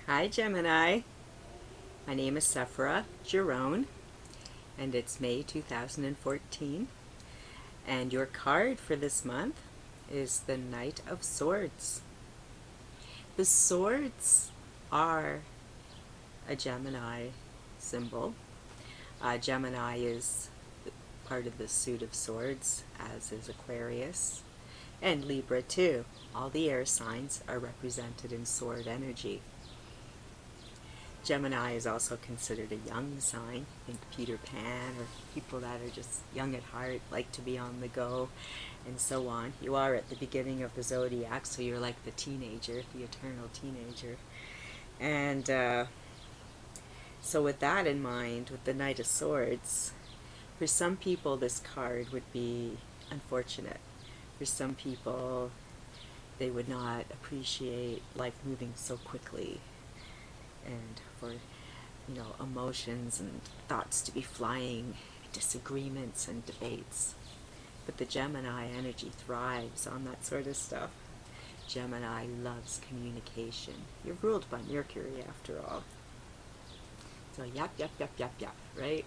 Hi Gemini, my name is Sephera Giron and it's May 2014 and your card for this month is the Knight of Swords. The swords are a Gemini symbol. Gemini is part of the suit of swords, as is Aquarius and Libra too. All the air signs are represented in sword energy. Gemini is also considered a young sign. Think Peter Pan, or people that are just young at heart, like to be on the go, and so on. You are at the beginning of the zodiac, so you're like the teenager, the eternal teenager. And so with that in mind, with the Knight of Swords, for some people this card would be unfortunate. For some people, they would not appreciate life moving so quickly, and for emotions and thoughts to be flying, disagreements and debates. But the Gemini energy thrives on that sort of stuff. Gemini loves communication. You're ruled by Mercury after all. So yap, yap, yap, yap, yap, right?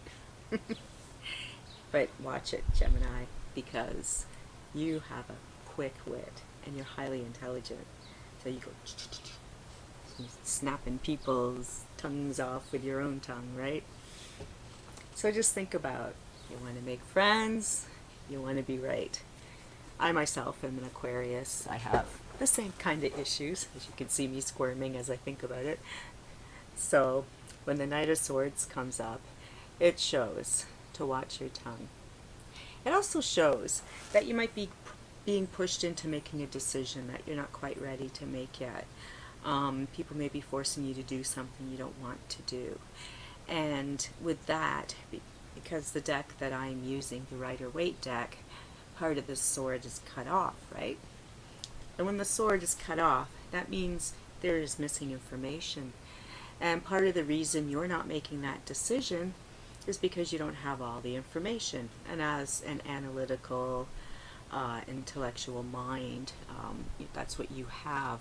But watch it, Gemini, because you have a quick wit and you're highly intelligent. So you go snapping people's tongues off with your own tongue, right? So just think about, you want to make friends, you want to be right. I myself am an Aquarius. I have the same kind of issues, as you can see me squirming as I think about it. So when the Knight of Swords comes up, it shows to watch your tongue. It also shows that you might be being pushed into making a decision that you're not quite ready to make yet. People may be forcing you to do something you don't want to do. And with that, because the deck that I'm using, the Rider-Waite deck, part of the sword is cut off, right? And when the sword is cut off, that means there is missing information. And part of the reason you're not making that decision is because you don't have all the information. And as an analytical, intellectual mind, that's what you have.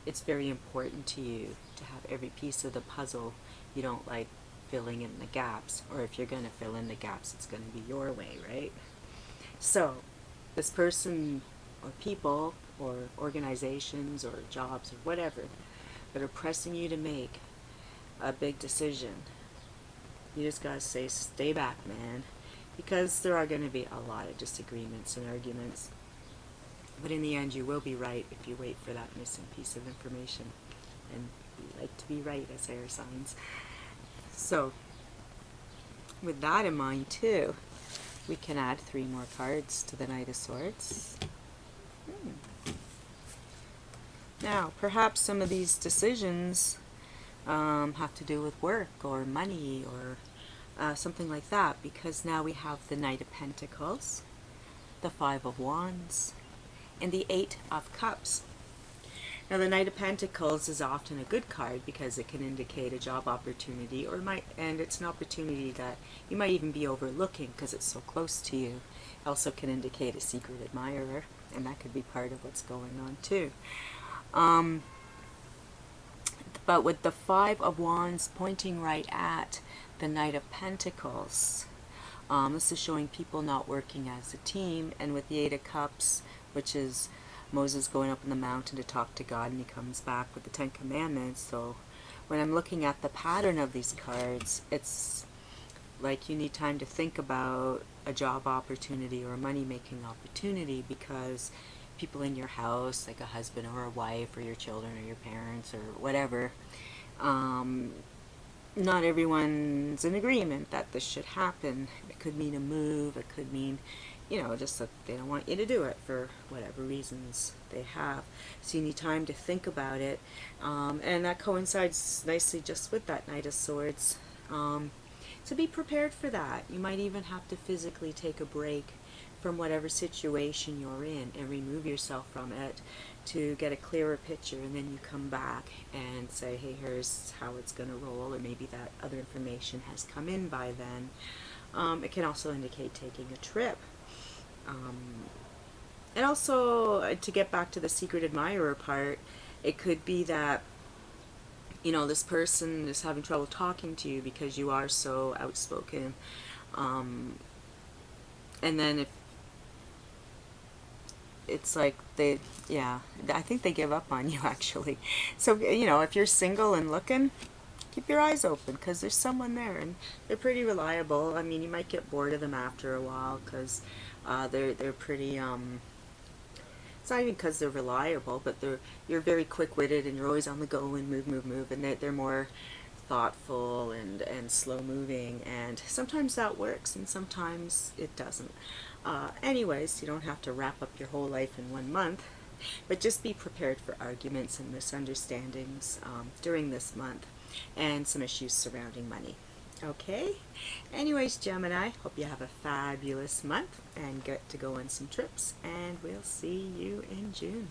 It's very important to you to have every piece of the puzzle. You don't like filling in the gaps, or if you're going to fill in the gaps, it's going to be your way, right? So this person or people or organizations or jobs or whatever that are pressing you to make a big decision, you just got to say, stay back, man, because there are going to be a lot of disagreements and arguments. But in the end, you will be right if you wait for that missing piece of information. And we like to be right as air signs. So, with that in mind too, we can add 3 more cards to the Knight of Swords. Now, perhaps some of these decisions have to do with work or money or something like that, because now we have the Knight of Pentacles, the 5 of Wands, and the 8 of Cups. Now the Knight of Pentacles is often a good card because it can indicate a job opportunity, and it's an opportunity that you might even be overlooking because it's so close to you. It also can indicate a secret admirer, and that could be part of what's going on too. But with the 5 of Wands pointing right at the Knight of Pentacles, this is showing people not working as a team. And with the 8 of Cups, which is Moses going up on the mountain to talk to God, and he comes back with the 10 Commandments. So when I'm looking at the pattern of these cards, it's like you need time to think about a job opportunity or a money-making opportunity, because people in your house, like a husband or a wife or your children or your parents or whatever, not everyone's in agreement that this should happen. It could mean a move, it could mean just that they don't want you to do it for whatever reasons they have. So you need time to think about it. And that coincides nicely just with that Knight of Swords. So be prepared for that. You might even have to physically take a break from whatever situation you're in and remove yourself from it to get a clearer picture, and then you come back and say, hey, here's how it's going to roll, or maybe that other information has come in by then. It can also indicate taking a trip. And also, to get back to the secret admirer part, it could be that you know, this person is having trouble talking to you because you are so outspoken. And then if it's like they, yeah, I think they give up on you actually. So, you know, if you're single and looking, keep your eyes open because there's someone there, and they're pretty reliable. I mean, you might get bored of them after a while because they're pretty it's not even because they're reliable, but you're very quick-witted and you're always on the go and move, and they're more thoughtful and slow-moving, and sometimes that works and sometimes it doesn't. Anyways, you don't have to wrap up your whole life in 1 month, but just be prepared for arguments and misunderstandings during this month, and some issues surrounding money. Okay? Anyways, Gemini, hope you have a fabulous month and get to go on some trips, and we'll see you in June.